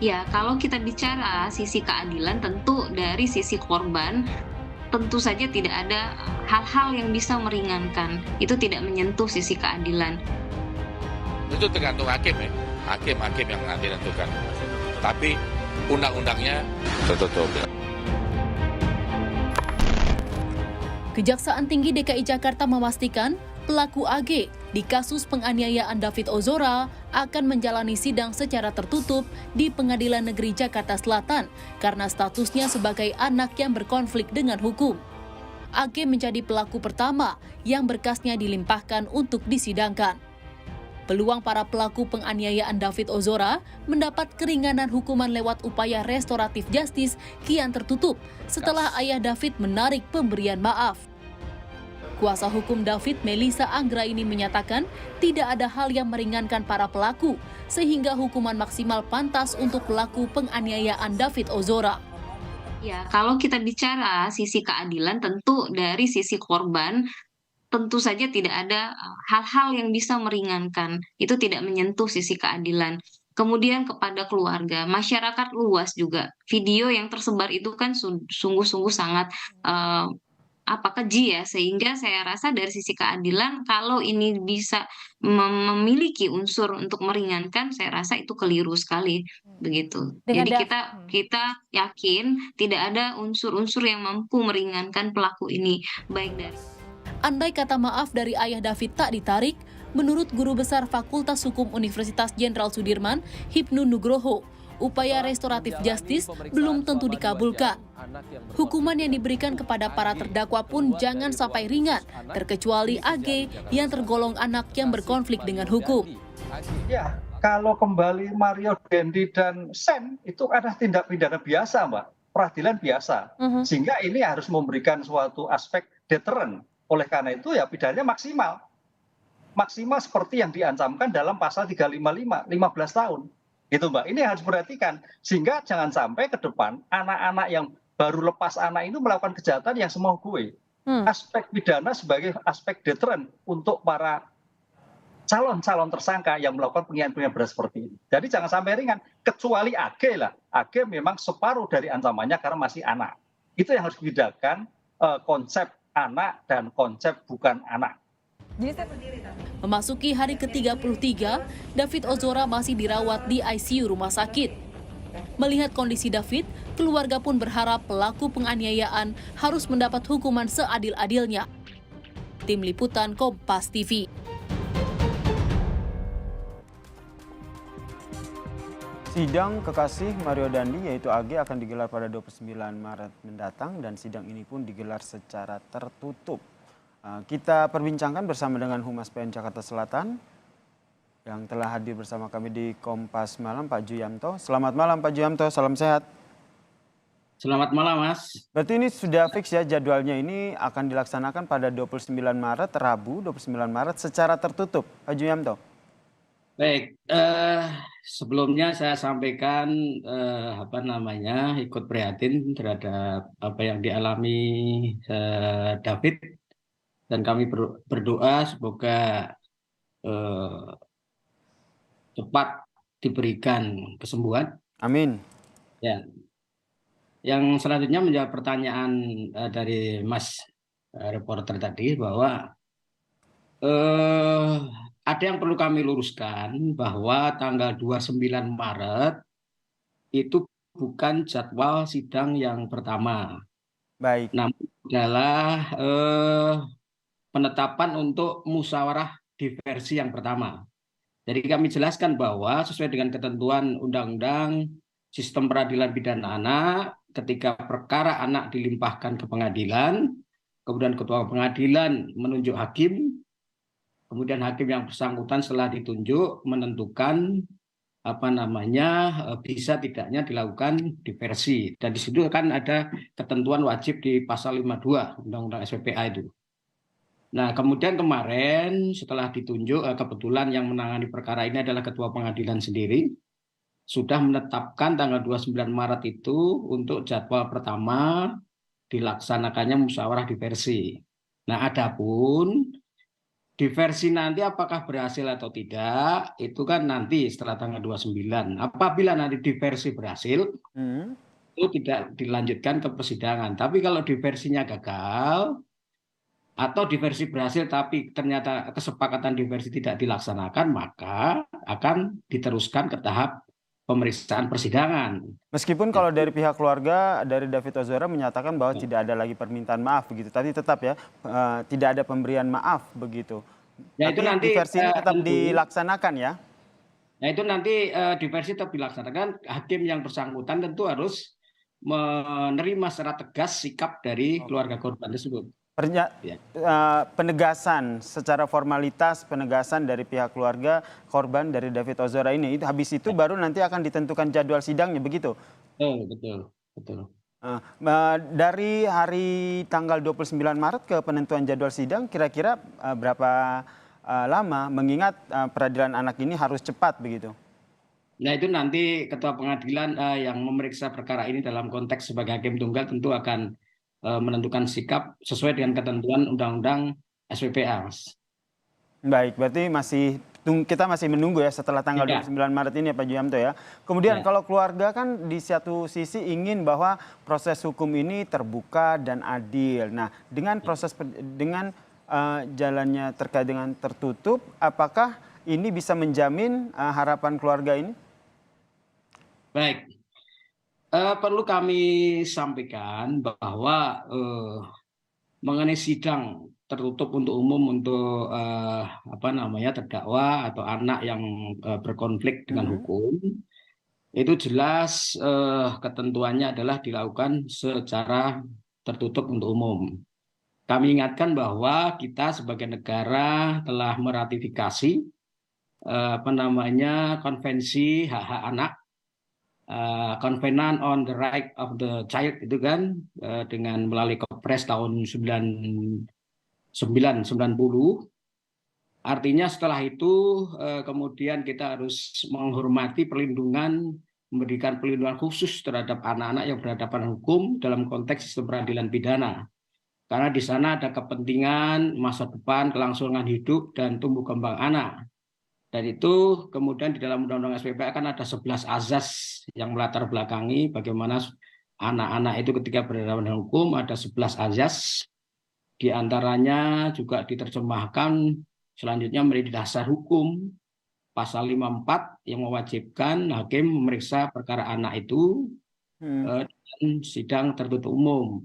Ya, kalau kita bicara sisi keadilan tentu dari sisi korban, tentu saja tidak ada hal-hal yang bisa meringankan, itu tidak menyentuh sisi keadilan. Itu tergantung hakim ya, hakim-hakim yang nanti tentukan. Tapi undang-undangnya tertutup. Kejaksaan Tinggi DKI Jakarta memastikan pelaku AG di kasus penganiayaan David Ozora akan menjalani sidang secara tertutup di Pengadilan Negeri Jakarta Selatan karena statusnya sebagai anak yang berkonflik dengan hukum. AG menjadi pelaku pertama yang berkasnya dilimpahkan untuk disidangkan. Peluang para pelaku penganiayaan David Ozora mendapat keringanan hukuman lewat upaya restoratif justice kian tertutup setelah ayah David menarik pemberian maaf. Kuasa hukum David, Melissa Anggraini, menyatakan tidak ada hal yang meringankan para pelaku, sehingga hukuman maksimal pantas untuk pelaku penganiayaan David Ozora. Ya, kalau kita bicara sisi keadilan tentu dari sisi korban, tentu saja tidak ada hal-hal yang bisa meringankan, itu tidak menyentuh sisi keadilan. Kemudian kepada keluarga, masyarakat luas juga, video yang tersebar itu kan sungguh-sungguh sangat, keji ya, sehingga saya rasa dari sisi keadilan kalau ini bisa memiliki unsur untuk meringankan, saya rasa itu keliru sekali, begitu. Dengan Jadi kita yakin tidak ada unsur-unsur yang mampu meringankan pelaku ini, baik dari Andai kata maaf dari ayah David tak ditarik, menurut Guru Besar Fakultas Hukum Universitas Jenderal Sudirman, Hipnu Nugroho, upaya restoratif justice belum tentu dikabulkan. Hukuman yang diberikan kepada para terdakwa pun jangan sampai ringan, terkecuali AG yang tergolong anak yang berkonflik dengan hukum. Ya, kalau kembali Mario Dendi dan Sam itu adalah tindak pidana biasa, Mbak, peradilan biasa. Sehingga ini harus memberikan suatu aspek deteren. Oleh karena itu ya pidananya maksimal. Maksimal seperti yang diancamkan dalam pasal 355, 15 tahun. Gitu, Mbak. Ini harus diperhatikan. Sehingga jangan sampai ke depan anak-anak yang baru lepas anak itu melakukan kejahatan yang semau gue. Aspek pidana sebagai aspek deteren untuk para calon-calon tersangka yang melakukan penganiayaan berat seperti ini. Jadi jangan sampai ringan, kecuali AG lah. AG memang separuh dari ancamannya karena masih anak. Itu yang harus dibedakan konsep anak dan konsep bukan anak. Memasuki hari ke-33, David Ozora masih dirawat di ICU rumah sakit. Melihat kondisi David, keluarga pun berharap pelaku penganiayaan harus mendapat hukuman seadil-adilnya. Tim Liputan Kompas TV. Sidang kekasih Mario Dandi yaitu AG akan digelar pada 29 Maret mendatang dan sidang ini pun digelar secara tertutup. Kita perbincangkan bersama dengan Humas PN Jakarta Selatan yang telah hadir bersama kami di Kompas Malam, Pak Juyamto. Selamat malam Pak Juyamto, salam sehat. Selamat malam Mas. Berarti ini sudah fix ya jadwalnya, ini akan dilaksanakan pada 29 Maret, Rabu 29 Maret secara tertutup, Pak Juyamto. Baik, sebelumnya saya sampaikan ikut prihatin terhadap apa yang dialami David, dan kami berdoa semoga cepat diberikan kesembuhan. Amin. Ya. Yang selanjutnya menjawab pertanyaan dari Mas reporter tadi bahwa ada yang perlu kami luruskan bahwa tanggal 29 Maret itu bukan jadwal sidang yang pertama. Baik. Namun adalah penetapan untuk musyawarah diversi yang pertama. Jadi kami jelaskan bahwa sesuai dengan ketentuan Undang-Undang Sistem Peradilan Pidana Anak, ketika perkara anak dilimpahkan ke pengadilan, kemudian ketua pengadilan menunjuk hakim, kemudian hakim yang bersangkutan setelah ditunjuk menentukan bisa tidaknya dilakukan diversi. Dan di situ kan ada ketentuan wajib di pasal 52 Undang-Undang SPPA itu. Nah, kemudian kemarin setelah ditunjuk, kebetulan yang menangani perkara ini adalah ketua pengadilan sendiri, sudah menetapkan tanggal 29 Maret itu untuk jadwal pertama dilaksanakannya musyawarah diversi. Nah, adapun diversi nanti apakah berhasil atau tidak, itu kan nanti setelah tanggal 29. Apabila nanti diversi berhasil, itu tidak dilanjutkan ke persidangan. Tapi kalau diversinya gagal, atau diversi berhasil tapi ternyata kesepakatan diversi tidak dilaksanakan, maka akan diteruskan ke tahap pemeriksaan persidangan. Meskipun kalau dari pihak keluarga dari David Ozora menyatakan bahwa tidak ada lagi permintaan maaf begitu, tapi tetap ya tidak ada pemberian maaf begitu. Ya, Tapi itu nanti diversi ini tetap dilaksanakan ya. Nah, itu nanti diversi tetap dilaksanakan. Hakim yang bersangkutan tentu harus menerima secara tegas sikap dari keluarga korban tersebut. Penegasan secara formalitas, penegasan dari pihak keluarga korban dari David Ozora ini, habis itu baru nanti akan ditentukan jadwal sidangnya begitu. Betul. Dari hari tanggal 29 Maret ke penentuan jadwal sidang kira-kira berapa lama, mengingat peradilan anak ini harus cepat begitu? Nah, itu nanti ketua pengadilan yang memeriksa perkara ini dalam konteks sebagai hakim tunggal tentu akan menentukan sikap sesuai dengan ketentuan Undang-Undang SPPA, Mas. Baik, berarti kita masih menunggu ya setelah tanggal 29 Maret ini ya Pak Juyamto ya. Kemudian kalau keluarga kan di satu sisi ingin bahwa proses hukum ini terbuka dan adil. Nah, dengan jalannya terkait dengan tertutup, apakah ini bisa menjamin harapan keluarga ini? Baik. Perlu kami sampaikan bahwa mengenai sidang tertutup untuk umum untuk terdakwa atau anak yang berkonflik dengan hukum, itu jelas ketentuannya adalah dilakukan secara tertutup untuk umum. Kami ingatkan bahwa kita sebagai negara telah meratifikasi konvensi hak-hak anak, Covenant on the Right of the Child itu kan, dengan melalui Kepres tahun 90. Artinya setelah itu kemudian kita harus menghormati memberikan perlindungan khusus terhadap anak-anak yang berhadapan hukum dalam konteks sistem peradilan pidana. Karena di sana ada kepentingan masa depan, kelangsungan hidup, dan tumbuh kembang anak. Dan itu kemudian di dalam Undang-Undang SPPA kan ada 11 azas yang melatar belakangi bagaimana anak-anak itu ketika berhadapan dengan hukum, ada 11 azas. Di antaranya juga diterjemahkan selanjutnya menjadi dasar hukum pasal 54 yang mewajibkan hakim memeriksa perkara anak itu dengan sidang tertutup umum.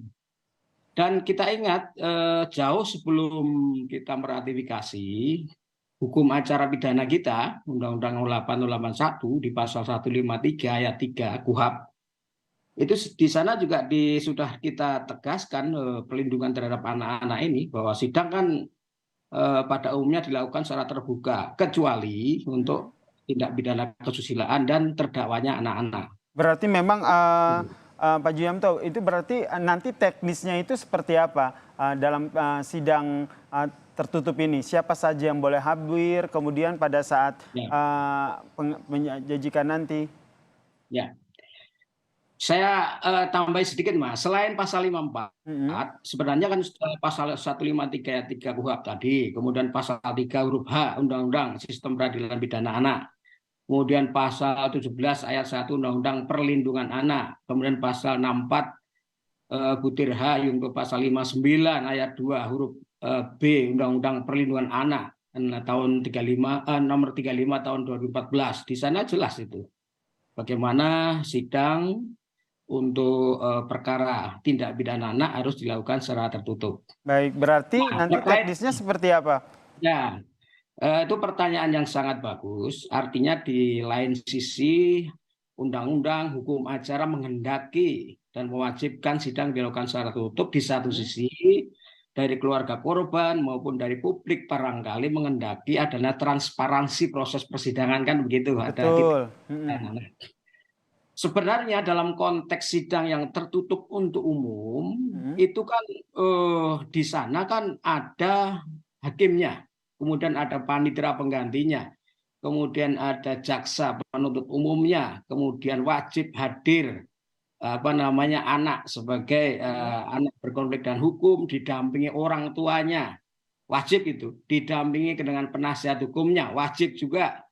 Dan kita ingat jauh sebelum kita meratifikasi hukum acara pidana kita, Undang-Undang 0881 di pasal 153 ayat 3 KUHP, itu di sana juga sudah kita tegaskan perlindungan terhadap anak-anak ini, bahwa sidang kan pada umumnya dilakukan secara terbuka, kecuali untuk tindak pidana kesusilaan dan terdakwanya anak-anak. Berarti memang Pak Juyamto, itu berarti nanti teknisnya itu seperti apa dalam sidang tertutup ini? Siapa saja yang boleh hadir, kemudian pada saat penyajikan nanti? Ya, saya tambahin sedikit, Mas. Selain pasal 54, sebenarnya kan pasal 153 ayat 3 KUHP tadi, kemudian pasal 3 huruf H Undang-Undang Sistem Peradilan Pidana Anak, kemudian pasal 17 ayat 1 Undang-Undang Perlindungan Anak, kemudian pasal 64 butir H untuk pasal 59 ayat 2 huruf B Undang-Undang Perlindungan Anak tahun nomor 35 tahun 2014. Di sana jelas itu bagaimana sidang untuk perkara tindak pidana anak harus dilakukan secara tertutup. Baik, berarti nanti teknisnya seperti apa? Ya, itu pertanyaan yang sangat bagus. Artinya di lain sisi undang-undang hukum acara menghendaki dan mewajibkan sidang dilakukan secara tertutup. Di satu sisi dari keluarga korban maupun dari publik barangkali menghendaki adanya transparansi proses persidangan, kan begitu. Betul. Sebenarnya dalam konteks sidang yang tertutup untuk umum, itu kan di sana kan ada hakimnya, kemudian ada panitera penggantinya, kemudian ada jaksa penuntut umumnya, kemudian wajib hadir anak sebagai anak berkonflik dengan hukum, didampingi orang tuanya, wajib itu. Didampingi dengan penasihat hukumnya, wajib juga.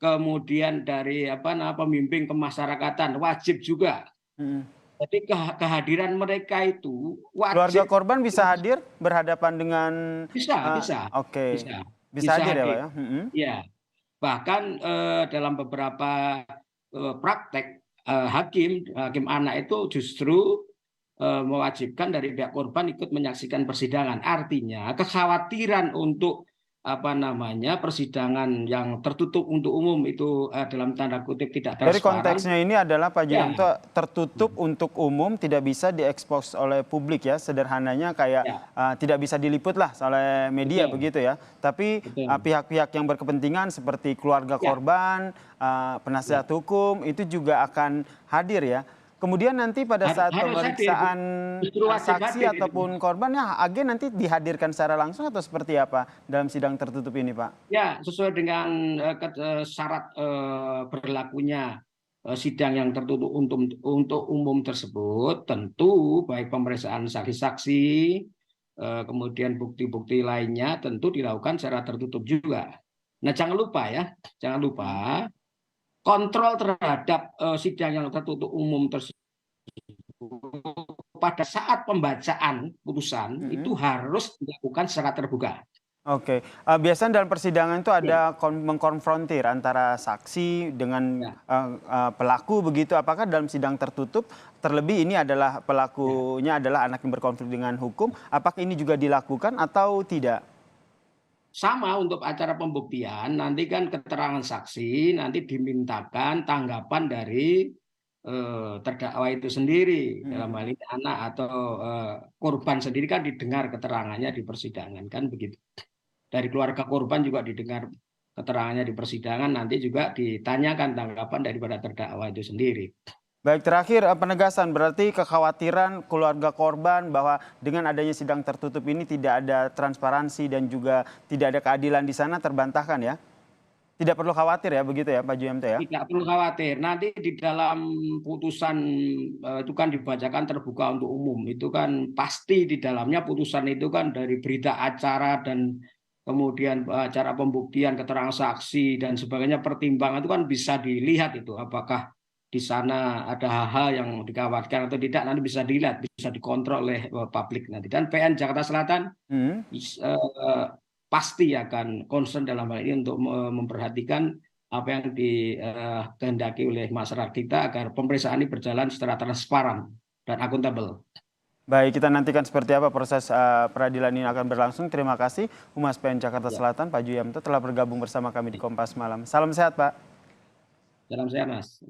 Kemudian dari pembimbing kemasyarakatan, wajib juga. Jadi kehadiran mereka itu Keluarga wajib. korban bisa hadir berhadapan dengan Bisa. Oke. Bisa. Bisa hadir ya, Pak ya? Ya. Bahkan dalam beberapa praktek hakim anak itu justru mewajibkan dari pihak korban ikut menyaksikan persidangan. Artinya kekhawatiran untuk persidangan yang tertutup untuk umum itu dalam tanda kutip tidak transparan. Dari konteksnya ini adalah Pak Juyamto tertutup untuk umum, tidak bisa diekspos oleh publik ya, sederhananya kayak tidak bisa diliput lah oleh media begitu ya. Tapi pihak-pihak yang berkepentingan seperti keluarga korban, penasihat hukum itu juga akan hadir ya. Kemudian nanti pada saat pemeriksaan saksi ataupun korban, AG nanti dihadirkan secara langsung atau seperti apa dalam sidang tertutup ini, Pak? Ya, sesuai dengan syarat berlakunya sidang yang tertutup untuk umum tersebut, tentu baik pemeriksaan saksi-saksi, kemudian bukti-bukti lainnya tentu dilakukan secara tertutup juga. Nah, jangan lupa kontrol terhadap sidang yang tertutup umum tersebut pada saat pembacaan putusan itu harus dilakukan secara terbuka. Oke, biasanya dalam persidangan itu ada mengkonfrontir antara saksi dengan pelaku begitu. Apakah dalam sidang tertutup, terlebih ini adalah pelakunya adalah anak yang berkonflik dengan hukum, apakah ini juga dilakukan atau tidak? Sama untuk acara pembuktian, nanti kan keterangan saksi, nanti dimintakan tanggapan dari terdakwa itu sendiri. Dalam hal ini anak atau korban sendiri kan didengar keterangannya di persidangan, kan begitu. Dari keluarga korban juga didengar keterangannya di persidangan, nanti juga ditanyakan tanggapan daripada terdakwa itu sendiri. Baik, terakhir penegasan berarti kekhawatiran keluarga korban bahwa dengan adanya sidang tertutup ini tidak ada transparansi dan juga tidak ada keadilan di sana terbantahkan ya? Tidak perlu khawatir ya begitu ya Pak Juyamto ya? Tidak perlu khawatir, nanti di dalam putusan itu kan dibacakan terbuka untuk umum, itu kan pasti di dalamnya putusan itu kan dari berita acara dan kemudian acara pembuktian, keterangan saksi dan sebagainya, pertimbangan itu kan bisa dilihat itu apakah di sana ada hal-hal yang dikhawatirkan atau tidak, nanti bisa dilihat, bisa dikontrol oleh publik nanti. Dan PN Jakarta Selatan pasti akan concern dalam hal ini untuk memperhatikan apa yang dikehendaki oleh masyarakat kita agar pemeriksaan ini berjalan secara transparan dan akuntabel. Baik, kita nantikan seperti apa proses peradilan ini akan berlangsung. Terima kasih Humas PN Jakarta Selatan Pak Juyamto telah bergabung bersama kami di Kompas Malam. Salam sehat Pak. Salam sehat Mas.